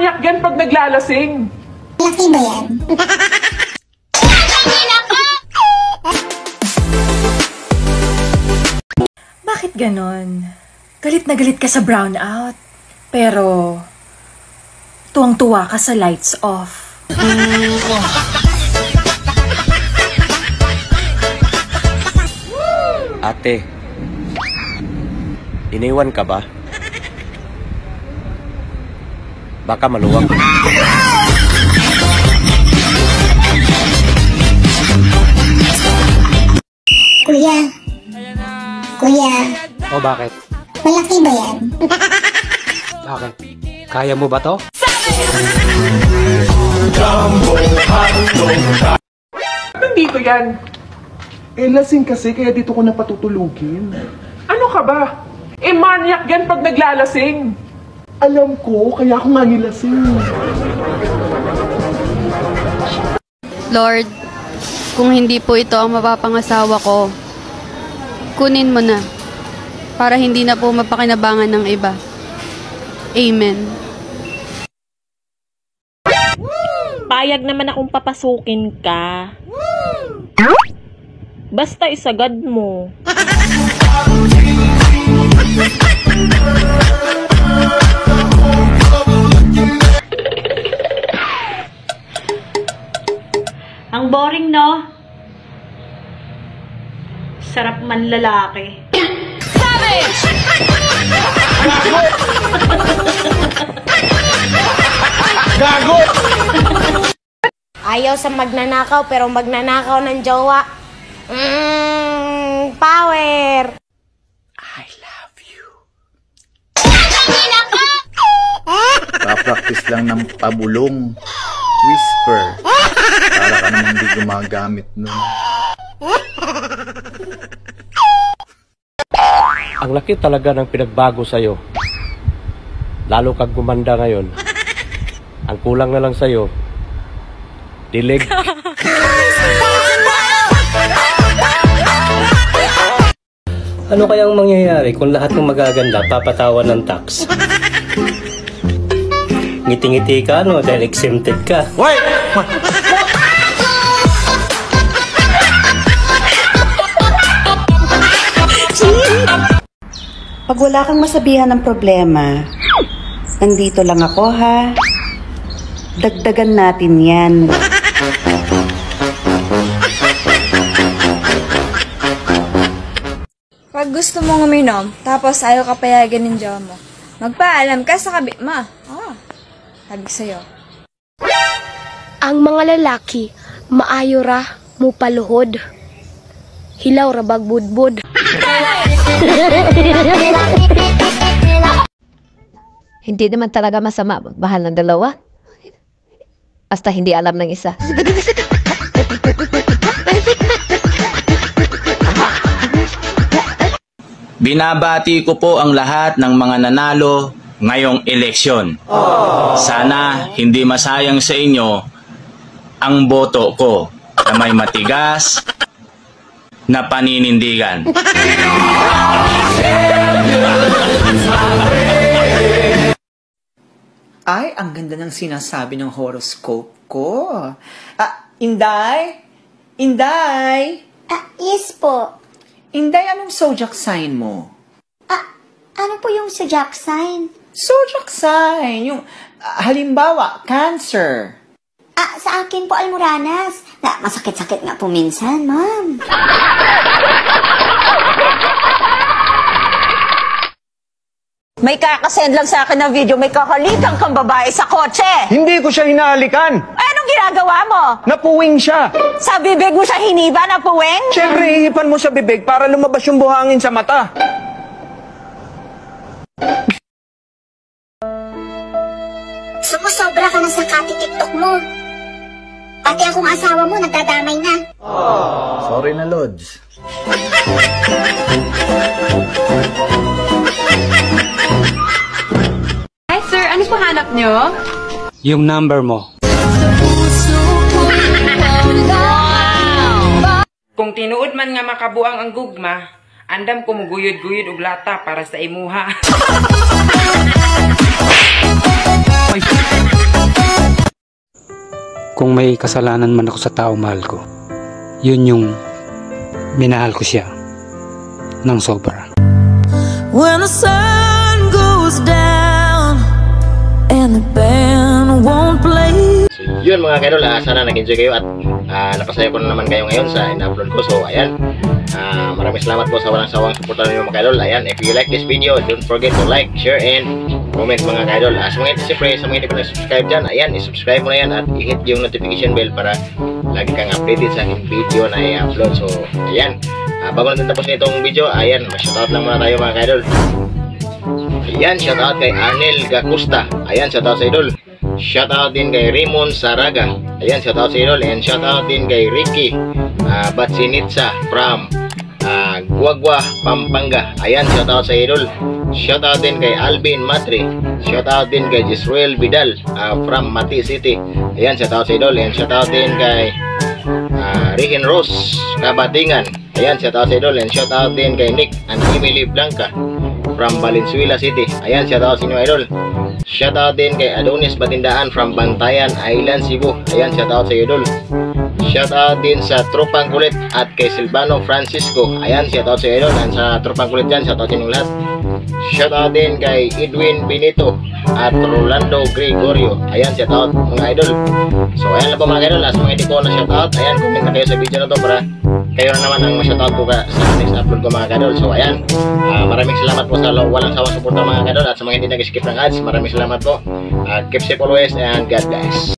maniac yan pag naglalasing. Laki ba yan? Bakit ganon? Galit na galit ka sa brownout, pero tuwang-tuwa ka sa lights off. Ate, iniwan ka ba? Baka maluwag. Kuya. Kuya. O bakit? Malaki ba yan? Bakit? Kaya mo ba to? Nandito yan. Eh, lasing kasi, kaya dito ko napatutulugin. Ano ka ba? Maniac yan pag naglalasing. Alam ko, kaya ako nga nilasing. Lord, kung hindi po ito ang mapapangasawa ko, kunin mo na para hindi na po mapakinabangan ng iba. Amen. Payag naman akong papasukin ka. Basta isagad mo. Ang boring, no? Sarap man lalaki. Savage! Gago! Ayaw sa magnanakaw pero magnanakaw ng jowa. Power! I love you. Pa-practice lang ng pabulong. Whisper. Para ka namang di gumagamit nun. Ang laki talaga ng pinagbago sa'yo. Lalo kang gumanda ngayon. Ang kulang na lang sa'yo, dilig. Ano kayang mangyayari kung lahat ng magaganda papatawan ng tax? Ngiti-ngiti ka, no? Dahil exempted ka. Wait! Pag wala kang masabihan ng problema, nandito lang ako, ha? Dagdagan natin yan. Pag gusto mong uminom, tapos ayaw ka payagan ng jowa mo, magpaalam ka sa kabit ma. Sabi sa'yo. Ang mga lalaki, maayo ra mo paluhod. Hilaw ra bagbudbud. Hindi naman talaga masama magbahal ng dalawa. Basta hindi alam ng isa. Binabati ko po ang lahat ng mga nanalo ngayong eleksyon. Sana hindi masayang sa inyo ang boto ko na may matigas na paninindigan. Ay, ang ganda ng sinasabi ng horoscope ko. Inday? Inday? Yes po. Inday, anong zodiac sign mo? Ano po yung zodiac sign? Zodiac sign. Yung, halimbawa, Cancer. Sa akin po, Almoranas. Masakit-sakit nga po minsan, ma'am. May kakasend lang sa akin ng video, may kakalikan kang babae sa kotse. Hindi ko siya hinalikan. Anong ginagawa mo? Napuwing siya. Sa bibig mo siya hiniba, napuwing? Siyempre, ihipan mo sa bibig para lumabas yung buhangin sa mata. Sumusobra ka na sa kati-tiktok mo. Pati akong asawa mo, nagdadamay na. Sorry na, Lods. Hi sir, ano po hanap nyo? Yung number mo. Kung tinuod man nga makabuang ang gugma, andam ko muguyod-guyod og lata para sa imuha. kung may kasalanan man ako sa tao mahal ko, yun yung minahal ko siya ng sobra. When the sun goes down and the band won't play. So yun mga kaidol, sana nag-enjoy kayo at napasaya ko na naman kayo ngayon sa in-upload ko. So ayan, maraming salamat po sa walang sawang suporta ninyo mga kaidol. Ayan, if you like this video, don't forget to like, share, and comment mga kaidol. Sa mga siyempre, sa mga hindi pa na-subscribe dyan, ayan, i-subscribe mo na yan at i-hit yung notification bell para lagi kang updated sa aking video na i-upload. So ayan, bago natin tapos na itong video, ayan, shoutout lang muna tayo mga kaidol. Ayan, shoutout kay Arnel Gacusta. Ayan, shoutout sa idol. Shoutout din kay Raymond Saraga. Ayan, shoutout sa idol. And shoutout din kay Ricky Batsinitsa from Guagua, Pampanga. Ayan, shoutout sa idol. Shoutout din kay Alvin Matre. Shoutout din kay Jisrael Vidal from Mati City. Ayan, shoutout sa idol. And shoutout din kay Rihin Rose Kabatingan. Ayan, shoutout sa idol. And shoutout din kay Nick and Emily Blanca from Valenzuela City. Ayan, shoutout sa inyo idol. Shoutout din kay Adonis Batindaan from Bantayan Island, Cebu. Ayan, shoutout sa iyo idol. Shoutout din sa Tropang Kulit at kay Silvano Francisco. Ayan, shoutout sa iyo idol. And sa Tropang Kulit dyan, shoutout sa inyong lahat. Shoutout din kay Edwin Benito at Rolando Gregorio. Ayan, shoutout mga idol. So ayan lang po mga idol. Sa mga hindi ko na shoutout, ayan, comment na kayo sa video na to para kayo na naman ang ma-shoutout ko sa next upload ko mga kadol. So ayan, maraming salamat po sa walang sawang suporta mga kadol. At sa mga hindi nag-skip ng ads, maraming salamat po. Keep safe always and God bless.